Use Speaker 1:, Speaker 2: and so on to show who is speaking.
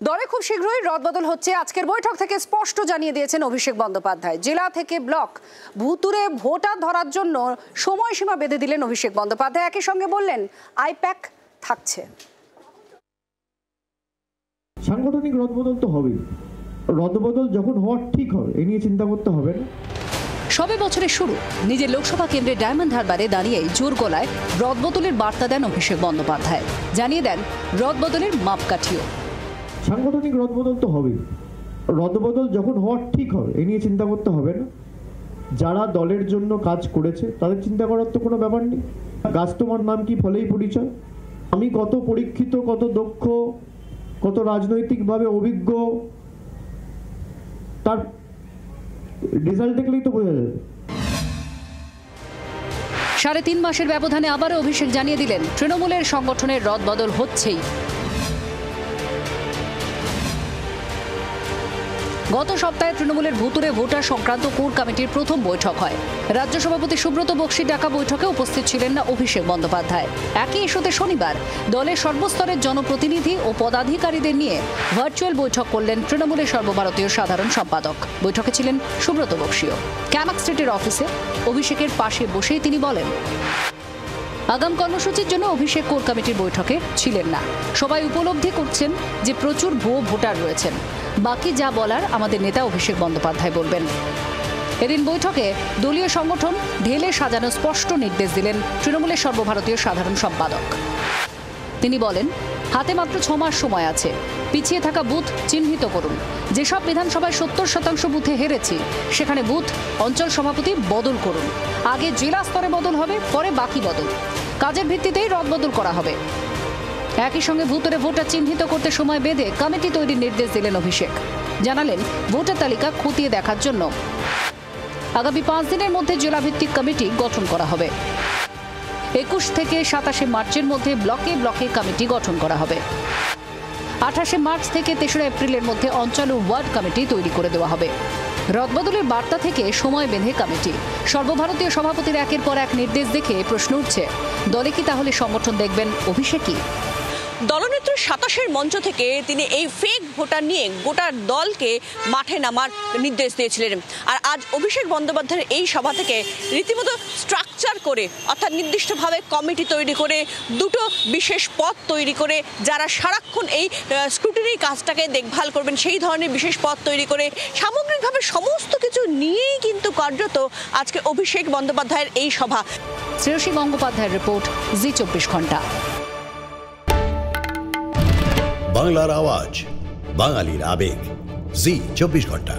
Speaker 1: দলে খুব শীঘ্রই রদবদল হচ্ছে। আজকের বৈঠক থেকে স্পষ্ট জানিয়ে দিয়েছেন অভিষেক বন্দ্যোপাধ্যায়। জেলা থেকে ব্লক ভুতুরে ভোটার ধরার জন্য সময়সীমা বেঁধে দিলেন অভিষেক বন্দ্যোপাধ্যায়। একই সঙ্গে বললেন আইপ্যাক থাকছে।
Speaker 2: সাংগঠনিক রদবদল তো হবেই, রদবদল যখন হওয়ার ঠিক হবে এ নিয়ে চিন্তা করতে হবে না।
Speaker 1: সবে বছরের শুরু নিজের লোকসভা কেন্দ্রে ডায়মন্ড হারবারে দাঁড়িয়ে জোর গলায় রদবদলের বার্তা দেন অভিষেক বন্দ্যোপাধ্যায়। জানিয়ে দেন রদবদলের মাপকাঠিও।
Speaker 2: সাংগঠনিক রদবদল তো হবেই, রদবদল যখন হওয়ার ঠিক হবে এ নিয়ে চিন্তা করতে হবে না। যারা দলের জন্য কাজ করেছে তাদের চিন্তা করার তো কোনো ব্যাপার নেই। গাছ তোমার নাম কি ফলেই পরিচয়। আমি কত পরীক্ষিত, কত দক্ষ, কত রাজনৈতিকভাবে অভিজ্ঞ তার রেজাল্ট দেখলেই তো বোঝা যাবে।
Speaker 1: 3.5 মাসের ব্যবধানে আবারও অভিষেক জানিয়ে দিলেন তৃণমূলের সংগঠনের রদবদল হচ্ছেই। গত সপ্তাহে তৃণমূলের ভুতুরে ভোটার সংক্রান্ত কোর কমিটির প্রথম বৈঠক হয়। রাজ্য সভাপতি সুব্রত বক্সির ডাকা বৈঠকে উপস্থিত ছিলেন না অভিষেক বন্দ্যোপাধ্যায়। একই ইস্যুতে শনিবার দলের সর্বস্তরের জনপ্রতিনিধি ও পদাধিকারীদের নিয়ে ভার্চুয়াল বৈঠক করলেন তৃণমূলের সর্বভারতীয় সাধারণ সম্পাদক। বৈঠকে ছিলেন সুব্রত বক্সিও। ক্যামাক স্ট্রিটের অফিসে অভিষেকের পাশে বসেই তিনি বলেন, আগাম কর্মসূচির জন্য অভিষেক কোর কমিটির বৈঠকে ছিলেন না। সবাই উপলব্ধি করছেন যে প্রচুর ভুয়ো ভোটার রয়েছেন। বাকি যা বলার আমাদের নেতা অভিষেক বন্দ্যোপাধ্যায় বলবেন। এদিন বৈঠকে দলীয় সংগঠন ঢেলে সাজানো স্পষ্ট নির্দেশ দিলেন তৃণমূলের সর্বভারতীয় সাধারণ সম্পাদক। তিনি বলেন, হাতে মাত্র 6 মাস সময় আছে। পিছিয়ে থাকা বুথ চিহ্নিত করুন। যেসব বিধানসভায় 70% বুথে হেরেছি সেখানে বুথ অঞ্চল সভাপতি বদল করুন। আগে জেলা স্তরে বদল হবে, পরে বাকি বদল। কাজের ভিত্তিতেই রদবদল করা হবে। একই সঙ্গে ভুতুরে ভোটার চিহ্নিত করতে সময় বেঁধে কমিটি তৈরির নির্দেশ দিলেন অভিষেক। জানালেন ভোটার তালিকা খতিয়ে দেখার জন্য আগামী 5 দিনের মধ্যে জেলাভিত্তিক কমিটি গঠন করা হবে। 21 থেকে 27 মার্চের মধ্যে ব্লকে ব্লকে কমিটি গঠন করা হবে। 28 মার্চ থেকে 3রা এপ্রিলের মধ্যে অঞ্চল ও ওয়ার্ড কমিটি তৈরি করে দেওয়া হবে। রদবদলের বার্তা থেকে সময় বেঁধে কমিটি। সর্বভারতীয় সভাপতির একের পর এক নির্দেশ দেখে প্রশ্ন উঠছে, দলে কি তাহলে সংগঠন দেখবেন অভিষেকই?
Speaker 3: দলনেত্রী 27-এর মঞ্চ থেকে তিনি এই ফেক ভোটার নিয়ে গোটা দলকে মাঠে নামার নির্দেশ দিয়েছিলেন। আর আজ অভিষেক বন্দ্যোপাধ্যায়ের এই সভা থেকে রীতিমতো স্ট্রাকচার করে, অর্থাৎ নির্দিষ্টভাবে কমিটি তৈরি করে, দুটো বিশেষ পদ তৈরি করে, যারা সারাক্ষণ এই স্ক্রুটিনি কাজটাকে দেখভাল করবেন সেই ধরনের বিশেষ পদ তৈরি করে সামগ্রিকভাবে সমস্ত কিছু নিয়েই কিন্তু কার্যত আজকে অভিষেক বন্দ্যোপাধ্যায়ের এই সভা।
Speaker 1: শ্রেয়সী গঙ্গোপাধ্যায়ের রিপোর্ট, জি 24 ঘন্টা।
Speaker 4: বাংলার আওয়াজ, বাঙালির আবেগ, জি 24 ঘন্টা।